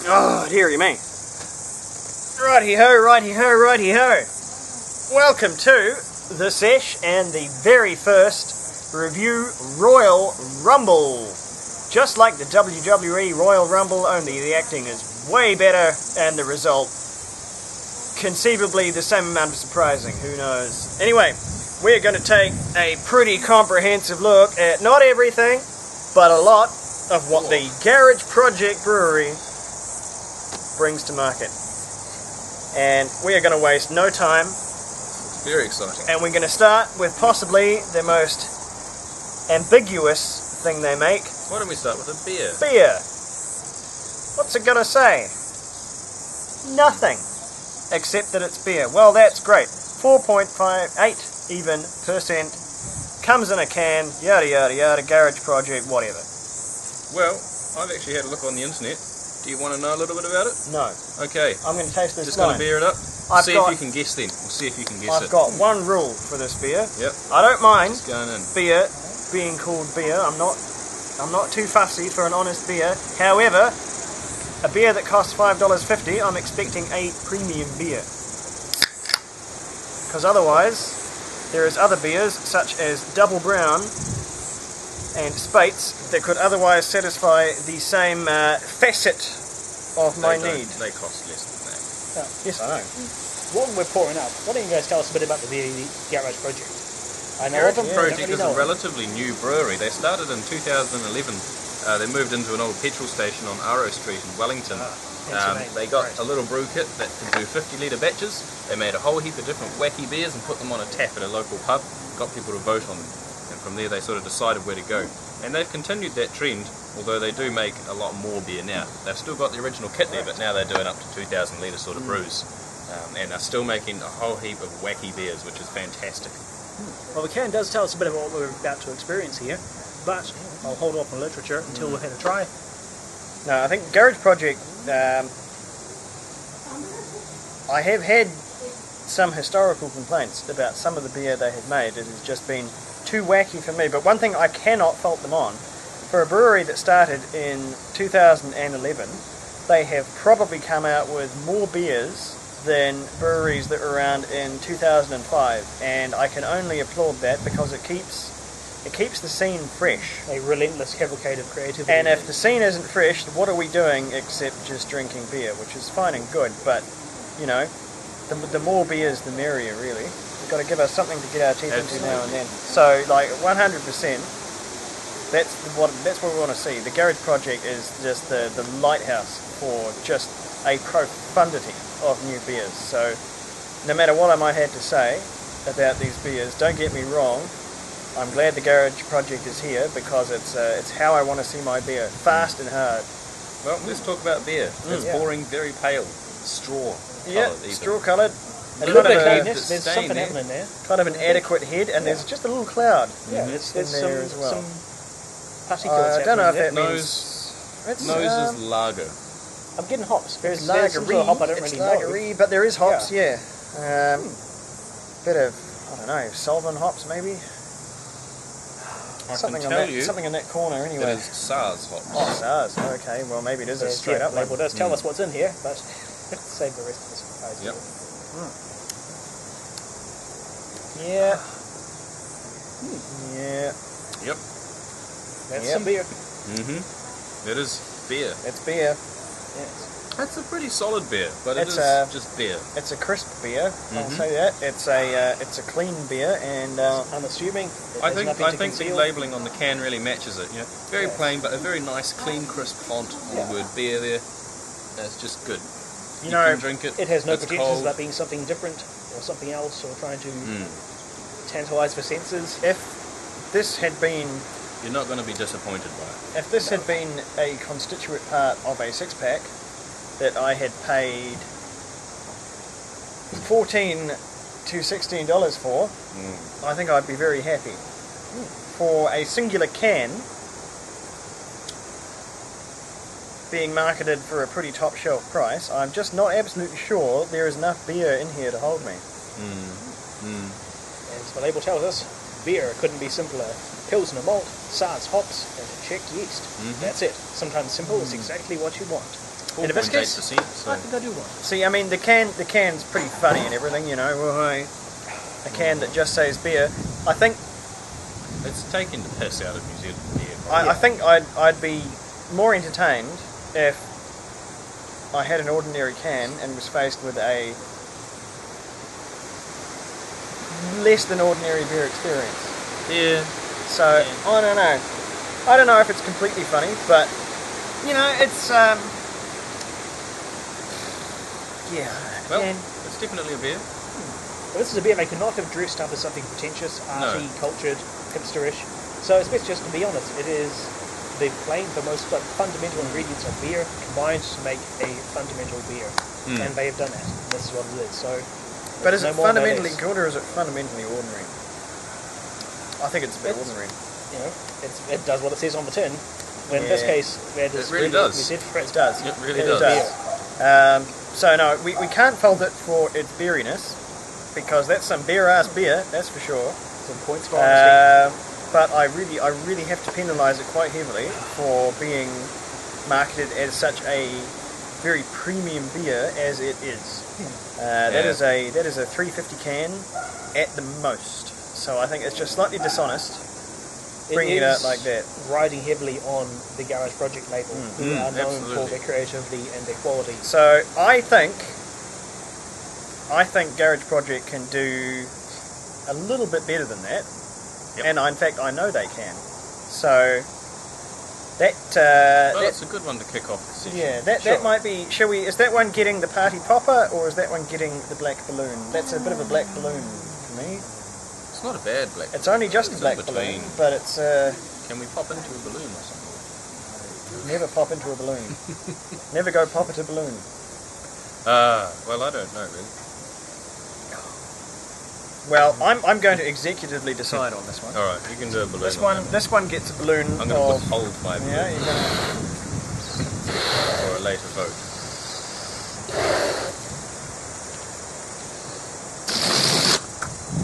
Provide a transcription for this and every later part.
Oh, dearie me. Righty-ho, righty-ho, righty-ho. Welcome to the Sesh and the very first review Royal Rumble. Just like the WWE Royal Rumble, only the acting is way better and the result conceivably the same amount of surprising. Who knows? Anyway, we're going to take a pretty comprehensive look at not everything, but a lot of what the Garage Project Brewery brings to market. And we are going to waste no time. Very exciting. And we're going to start with possibly the most ambiguous thing they make. Why don't we start with a beer? Beer. What's it going to say? Nothing. Except that it's beer. Well, that's great. 4.58 even percent. Comes in a can. Yada yada yada. Garage Project. Whatever. Well, I've actually had a look on the internet. Do you want to know a little bit about it? No. Okay. I'm going to taste this. Just going to beer it up. If you can guess then. We'll see if you can guess it. I've got one rule for this beer. Yep. I don't mind Just going in. beer being called beer. I'm not too fussy for an honest beer. However, a beer that costs $5.50, I'm expecting a premium beer. Because otherwise, there is other beers such as Double Brown and Spates that could otherwise satisfy the same facet of my need. They cost less than that. Yes, I know. While we're pouring up, why don't you guys tell us a bit about the Garage Project? I know Garage of them, Project really is a relatively new brewery. They started in 2011. They moved into an old petrol station on Arrow Street in Wellington. They got a little brew kit that could do 50-litre batches. They made a whole heap of different wacky beers and put them on a tap at a local pub. Got people to vote on them. And from there they sort of decided where to go. And they've continued that trend, although they do make a lot more beer now. They've still got the original kit there, but now they're doing up to 2,000 litre sort of brews. And they're still making a whole heap of wacky beers, which is fantastic. Well, the can does tell us a bit about what we're about to experience here, but I'll hold off on literature until we've had a try. No, I think Garage Project, I have had some historical complaints about some of the beer they have made. It has just been too wacky for me. But one thing I cannot fault them on, for a brewery that started in 2011, they have probably come out with more beers than breweries that were around in 2005, and I can only applaud that because it keeps the scene fresh. A relentless cavalcade of creativity. And if the scene isn't fresh, what are we doing except just drinking beer, which is fine and good, but, you know, the more beers the merrier, really. We've got to give us something to get our teeth into now and then. So, like, 100%, that's what we want to see. The Garage Project is just the lighthouse for just a profundity of new beers. So, no matter what I might have to say about these beers, don't get me wrong, I'm glad the Garage Project is here because it's how I want to see my beer, fast and hard. Well, let's talk about beer. It's boring, very pale, straw coloured. Yeah, straw coloured. A little bit of cleanness, there's something happening there. Kind of an adequate head, and there's just a little cloud. Yeah, there's in there as well. some particulates. I don't know if that Nose is lager. I'm getting hops. There's some lagery. sort of hop I don't It's really know. lagery, but there is hops. Yeah. Bit of, I don't know, Solvin hops maybe. I Something can on tell that. you Something in that corner anyway. that is SARS hops. Oh, SARS. Okay, well maybe it is a straight up label does tell us what's in here, but save the rest of the surprise. Yep. Yeah. Yeah. Yep. That's some beer. It is beer. It's beer. Yes. It's a pretty solid beer, but It's it is just beer. It's a crisp beer. I'll say that. It's a clean beer, and I'm assuming I think the labelling on the can really matches it. Yeah, very plain, but a very nice, clean, crisp font on the word beer there. It's just good. You know, can drink it. It has no it's pretensions cold. about being something different or something else or trying to tantalise the senses. if this had been You're not going to be disappointed by it. If this had been a constituent part of a six-pack that I had paid $14 to $16 for, I think I'd be very happy. For a singular can being marketed for a pretty top shelf price, I'm just not absolutely sure there is enough beer in here to hold me. As the label tells us, beer couldn't be simpler. Pilsner malt, SARS hops, and a checked yeast. That's it. Sometimes simple is exactly what you want. In a biscuit? 4.8%. So. I think I do one. See, I mean, the can's pretty funny and everything, you know. A can that just says beer. I think It's taking the piss out of New Zealand beer. I think I'd be more entertained if I had an ordinary can and was faced with a less than ordinary beer experience. Yeah. So I don't know. I don't know if it's completely funny, but you know, it's yeah. Well, and it's definitely a beer. Well, this is a beer they could not have dressed up as something pretentious, arty, cultured, hipsterish. So it's best just to be honest. It is the most fundamental ingredients of beer combined to make a fundamental beer, and they have done that. This is what it is. So, but is no it more, no fundamentally less. good or is it fundamentally ordinary? I think it's a bit ordinary. You know, it does what it says on the tin. When in this Yeah. case, it really does. We said for It does. It really It does. does. So no, we can't fault it for its beeriness because that's some beer-ass beer, that's for sure. Some points for honesty. But I really have to penalise it quite heavily for being marketed as such a very premium beer as it is. That is a 350 can at the most. So I think it's just slightly dishonest bringing it out like that. Riding heavily on the Garage Project label, who are known for their creativity and their quality. So I think Garage Project can do a little bit better than that, and in fact I know they can. So that It's a good one to kick off the session. yeah, that might be. Shall we? Is that one getting the party popper, or is that one getting the black balloon? That's a bit of a black balloon for me. It's not a bad black. It's only just a It's black in balloon, between. but it's Can we pop into a balloon or something? never pop into a balloon. Never go pop it a balloon. Well, I don't know really. Well, I'm going to executively decide on this one. All right, you can do a balloon. This one gets a balloon. I'm going to put hold 5 Yeah, balloons you're gonna. for a later vote.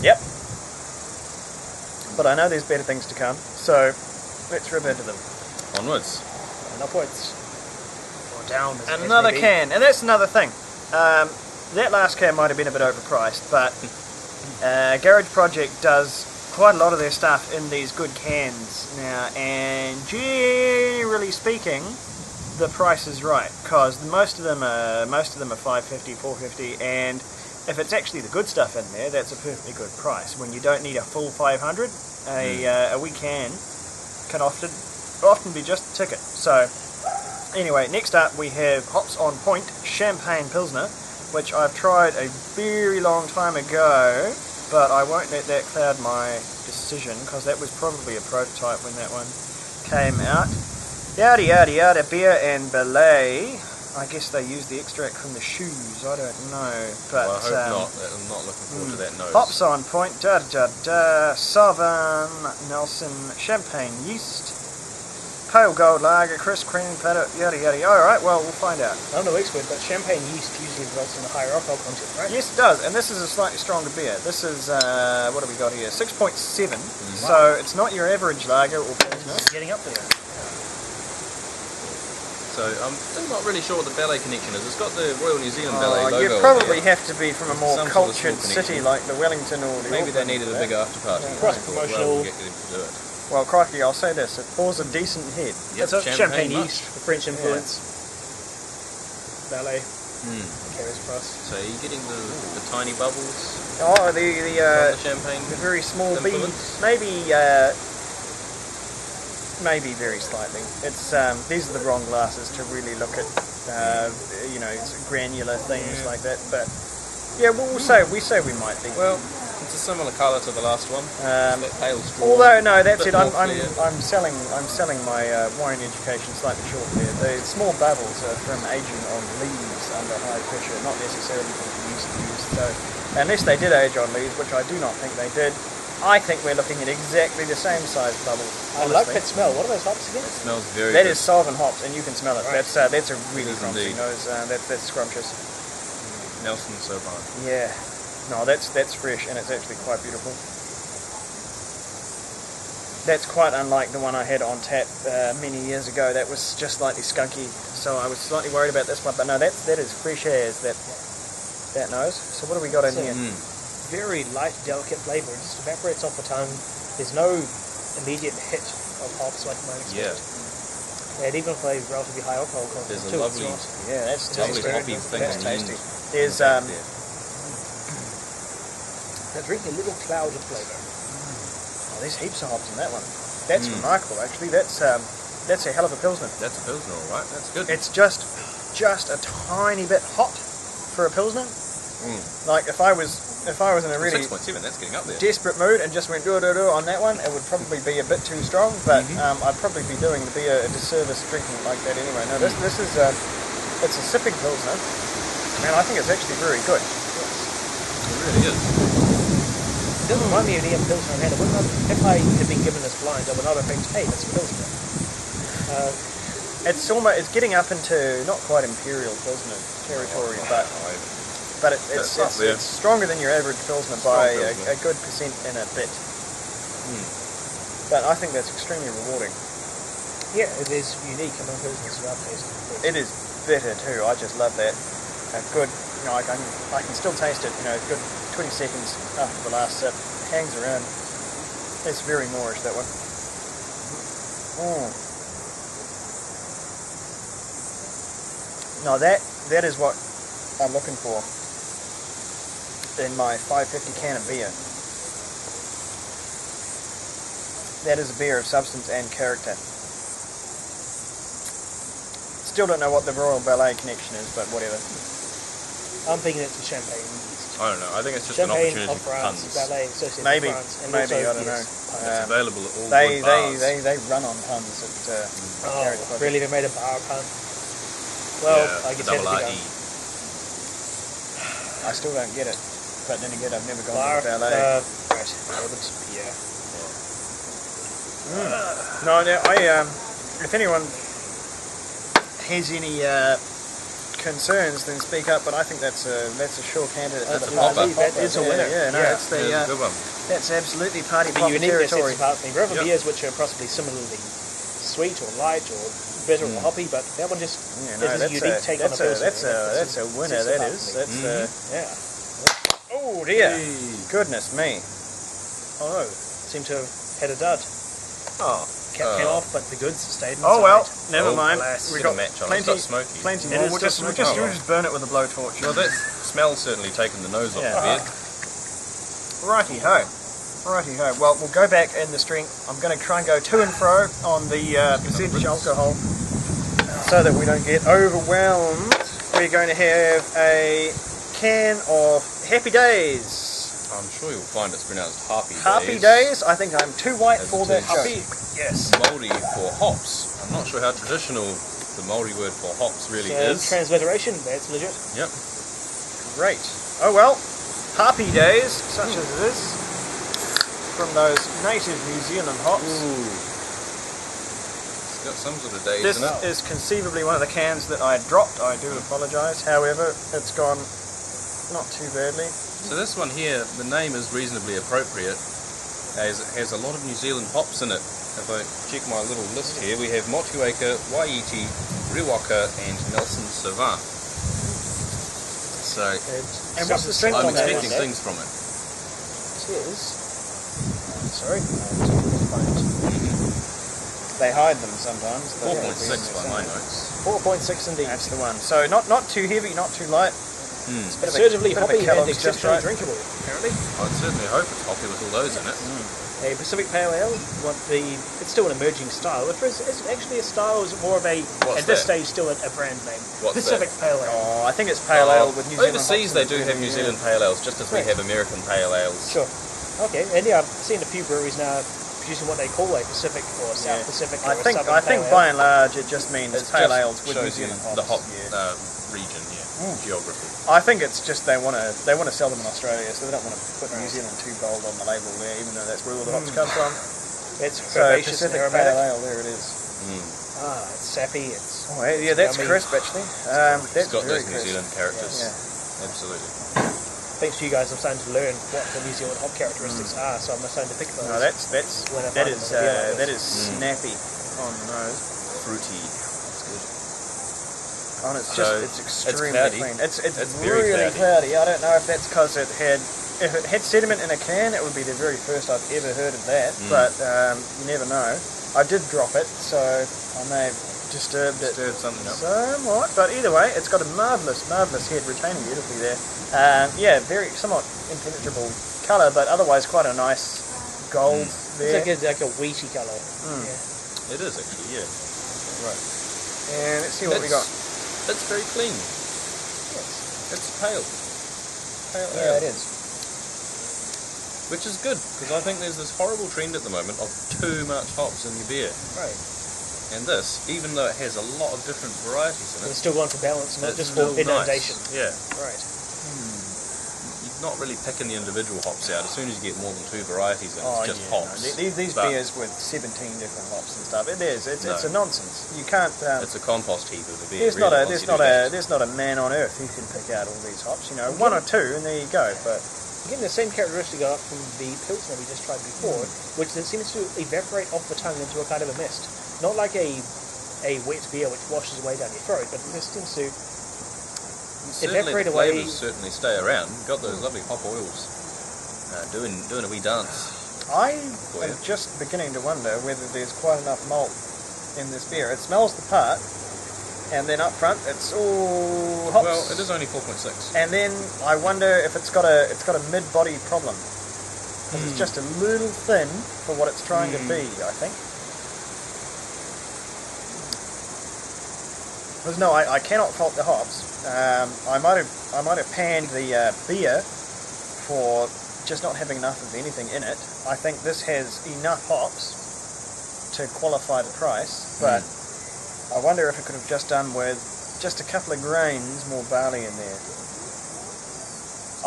Yep. But I know there's better things to come, so let's rip into them. Onwards. And upwards. Or down. As Another may be. can, and that's another thing. That last can might have been a bit overpriced, but Garage Project does quite a lot of their stuff in these good cans now, and generally speaking, the price is right because most of them are $5.50, $4.50, and if it's actually the good stuff in there, that's a perfectly good price. When you don't need a full 500, a wee can often be just a ticket. So anyway, next up we have Hops on Point Champagne Pilsner, which I've tried a very long time ago, but I won't let that cloud my decision because that was probably a prototype when that one came out. Yada yada yada, beer and belay. I guess they use the extract from the shoes, I don't know. But Well, I hope not. I'm not looking forward to that nose. Hops on Point, da da da, Sauvin, Nelson, Champagne Yeast, Pale Gold Lager, Crisp Cream, Paddock, yada yada. Alright, well, we'll find out. I'm no expert, but champagne yeast usually results in a higher alcohol content, right? Yes, it does, and this is a slightly stronger beer. This is, what have we got here? 6.7, so it's not your average lager or pilsner. Getting up there. So I'm still not really sure what the ballet connection is. It's got the Royal New Zealand Ballet logo. You on probably there. have to be from a more Some sort of cultured small city connection. like the Wellington or the Maybe they Auckland needed for a that. big after party. Cross-promotional. Well, we'll get them to do it. Well, crikey, I'll say this, it pours a decent head. Yep, It's a champagne much. yeast, the French influence. Ballet. Mm. Carries across. So are you getting the tiny bubbles Oh, from the champagne? the very small influence? beads, maybe very slightly. It's these are the wrong glasses to really look at, granular things like that. But yeah, we say we might be. Well, it's a similar colour to the last one. It's that pale straw. Although no, that's Bit it. more I'm clear. selling my wine education slightly short there. The small bubbles are from aging on leaves under high pressure, not necessarily from producing use. So unless they did age on leaves, which I do not think they did, I think we're looking at exactly the same size bubble. I like that smell. What are those hops again? It smells very That good. is Sauvin hops, and you can smell it. Right. That's a really It is promising indeed. nose. That's scrumptious. Nelson Sauvin. Yeah, no, that's fresh, and it's actually quite beautiful. That's quite unlike the one I had on tap many years ago. That was just slightly skunky, so I was slightly worried about this one. But no, that is fresh as that nose. So what do we got in here? Very light, delicate flavour. It just evaporates off the tongue. There's no immediate hit of hops like you might expect. And even for a relatively high alcohol content, There's a too, lovely, that's lovely tasty. hoppy thing. That's on the tasty. end. There's they're drinking a little cloud of flavour. there's heaps of hops in that one. That's remarkable, actually. That's a hell of a pilsner. That's a pilsner, all right. That's good. It's just a tiny bit hot for a pilsner. Like if I was in a really 6.7. That's getting up there. desperate mood and just went do on that one, it would probably be a bit too strong. But I'd probably be doing the beer a disservice drinking it like that anyway. No, this is it's a sipping pilsner, and I think it's actually very good. It really is. It doesn't remind me of any other pilsner I've had. If I had been given this blind, I would not have think, hey, that's a pilsner. It's getting up into not quite imperial pilsner territory, but it's stronger than your average pilsner by a good percent and a bit. But I think that's extremely rewarding. Yeah, it is unique among pilsners that I've tasted. It is bitter too. I just love that. A good, I can still taste it. A good 20 seconds after the last sip, hangs around. It's very Moorish, that one. No, that is what I'm looking for in my 550 can of beer. That is a beer of substance and character. Still don't know what the Royal Ballet connection is, but whatever. I'm thinking it's a champagne yeast. I don't know. I think it's just Champagne an opportunity of for France, puns. ballet associated Maybe, with France, and maybe, also I don't know. It's available at all They good bars. they run on puns at Garage Project. really? They made a bar pun? Well, I guess double it had to R be E. I still don't get it, but then again, I've never gone bar, to the ballet. right, yeah. No, if anyone has any concerns, then speak up. But I think that's a sure candidate. That's for a the popper. party. That is a winner. Yeah, no, Yeah. it's the Yeah, good one. that's absolutely party The popper uniqueness territory. sets apart from the other Yep. beers, which are possibly similarly sweet or light or bitter or hoppy, but that one just Yeah, is no, a that's unique take on a pilsner. that's a winner. Sets That apart is. from me. That's Yeah. oh dear, Hey. goodness me. Oh, seem to have had a dud. Oh. Cap came off, but the goods stayed inside. Oh well, never Oh, mind. alas. We've Get a got match on it. plenty, It's not smoky. plenty It more. is We'll still just smoky. burn it with a blowtorch. Well, that smell's certainly taken the nose off Yeah. the beer. Righty ho. Well, we'll go back in the strength. I'm going to try and go to and fro on the percentage alcohol so that we don't get overwhelmed. We're going to have a can of Happy Days. I'm sure you'll find it's pronounced Happy Days. Happy Days. I think I'm too white As for it that. is. Happy. Yes. Māori for hops. I'm not sure how traditional the Māori word for hops really is. Transliteration, that's legit. Yep. Great. Oh well. Happy Days, such as it is, from those native New Zealand hops. Ooh. It's got some sort of days This in it. is conceivably one of the cans that I dropped. I do apologise. However, it's gone not too badly. So this one here, the name is reasonably appropriate, as it has a lot of New Zealand hops in it. If I check my little list here, we have Motueka, Waiheke, Riwaka, and Nelson Sauvin. So And what's the strength I'm on that? expecting things from it. Sorry. They hide them sometimes. but 4.6 by my notes. 4.6 indeed. That's the one. So not too heavy, not too light. It's a bit of a- Assertively bit of a hoppy and Kellogg's just exceptionally right. drinkable, apparently. I'd certainly hope it's hoppy with all those in it. A Pacific Pale Ale, it's still an emerging style. Is it actually a style, or is it more of a, What's at this that? stage, still a brand name? What's Pacific that? Pale Ale. Oh, I think it's pale ale with New Zealand. Overseas hops they in do it. have New Yeah. Zealand pale ales, just as we Right. have American pale ales. Sure. Okay, and yeah, I've seen a few breweries now producing what they call a Pacific or South Yeah. Pacific or I think Southern Pale Ale. by and large it just means It pale just ales with New shows you Zealand hops. the hop Yeah. region, geography. I think it's just they want to sell them in Australia, so they don't want to put New Zealand too bold on the label there, even though that's where all the hops come from. It's So herbaceous and Pacific aromatic. Pale Ale, there it is. It's sappy, it's... Oh, yeah, that's yummy. crisp actually. It's That's got very those New crisp. Zealand characters. Yeah. Absolutely. thanks to you guys, I'm starting to learn what the New Zealand hop characteristics are. So I'm starting to think about No, those. that is snappy on the nose. Fruity. That's good. Oh, and it's So, just it's extremely cloudy. clean. It's very really cloudy. cloudy. I don't know if that's because if it had sediment in a can, it would be the very first I've ever heard of that. But you never know. I did drop it, so I may have disturbed it something up. somewhat. But either way, it's got a marvellous head, retaining beautifully there. Very somewhat impenetrable colour, but otherwise quite a nice gold there. It's like a wheaty colour. It is actually, yeah. Right. And let's see what we got. That's very clean. Yes. It's pale. Pale Yeah, ale. it is. Which is good, because I think there's this horrible trend at the moment of too much hops in your beer. Right. And this, even though it has a lot of different varieties in it, It's still going for balance, not it's just for still inundation. nice. Yeah. Right. You're not really picking the individual hops out. As soon as you get more than 2 varieties in, it's just hops. No. These But beers with 17 different hops and stuff. It is. It's No. a nonsense. You can't. It's a compost heap of a beer. There's not really, once you do that. a man on earth who can pick out all these hops. You know, one or two, and there you go. But Again, the same characteristic I got from the Pilsner we just tried before, which then seems to evaporate off the tongue into a kind of a mist. Not like a wet beer which washes away down your throat, but this seems to Certainly evaporate the away. flavours certainly stay around. You've got those lovely hop oils doing a wee dance. I For am you. just beginning to wonder whether there's quite enough malt in this beer. It smells the part, and then up front it's all hops. Well, it is only 4.6. And then I wonder if it's got a mid-body problem. 'Cause it's just a little thin for what it's trying to be, I think. Because no, I cannot fault the hops. I might have panned the beer for just not having enough of anything in it. I think this has enough hops to qualify the price, but I wonder if it could have just done with just a couple of grains more barley in there.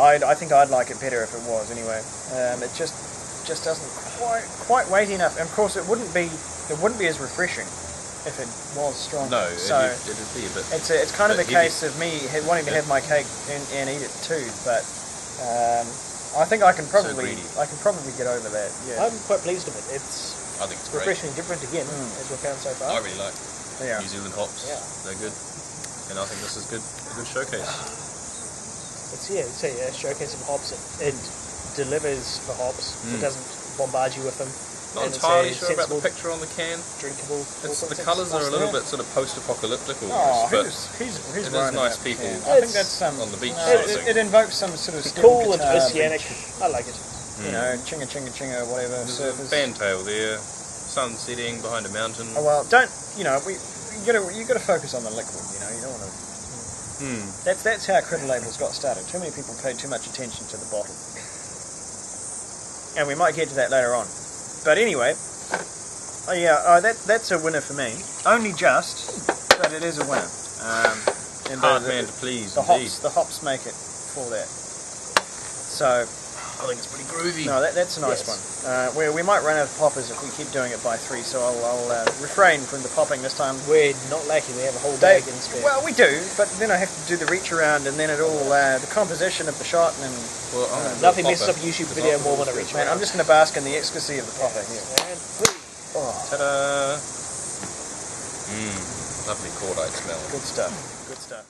I think I'd like it better if it was anyway. It just doesn't quite weight enough, and of course it wouldn't be as refreshing if it was stronger. No, so it'd be a bit. it's kind of a bit heavy. case of me wanting to have my cake and eat it too, but I think I can probably get over that. Yeah. I'm quite pleased with it. It's I think it's great. refreshing and different again, as we've found so I far. really like Yeah. New Zealand hops. Yeah. They're good, and I think this is a good showcase. It's a showcase of hops. It delivers the hops. It doesn't bombard you with them. Not And entirely it's a sure about the sensible, picture on the can. drinkable. The colours are a little bit sort of post-apocalyptic Oh, almost, but he's it is right nice about people that. I think that's on the beach no, sort of it, thing. it invokes some sort of steel cool and guitar oceanic. beach, I like it. you know, chinga chinga chinga, whatever There's a surface. fantail there, sun setting behind a mountain. Oh well, you got to focus on the liquid. You know, you don't want to. That's how credit labels got started. Too many people paid too much attention to the bottle, and we might get to that later on. But anyway, that's a winner for me. Only just, but it is a winner. And Hard man to please, the indeed. hops make it for that. So I think it's pretty groovy. no, that's a nice one. We might run out of poppers if we keep doing it by 3. So I'll refrain from the popping this time. We're not lacking. We have a whole bag in spare. Well, we do, but then I have to do the reach around, and then it all the composition of the shot, and Well, I'm gonna do nothing a messes up popper, a YouTube 'cause video I'll more put when I it reach through. man, I'm just going to bask in the ecstasy of the popping here. And please. Oh, Ta-da! Lovely cordite smell. good stuff. Good stuff.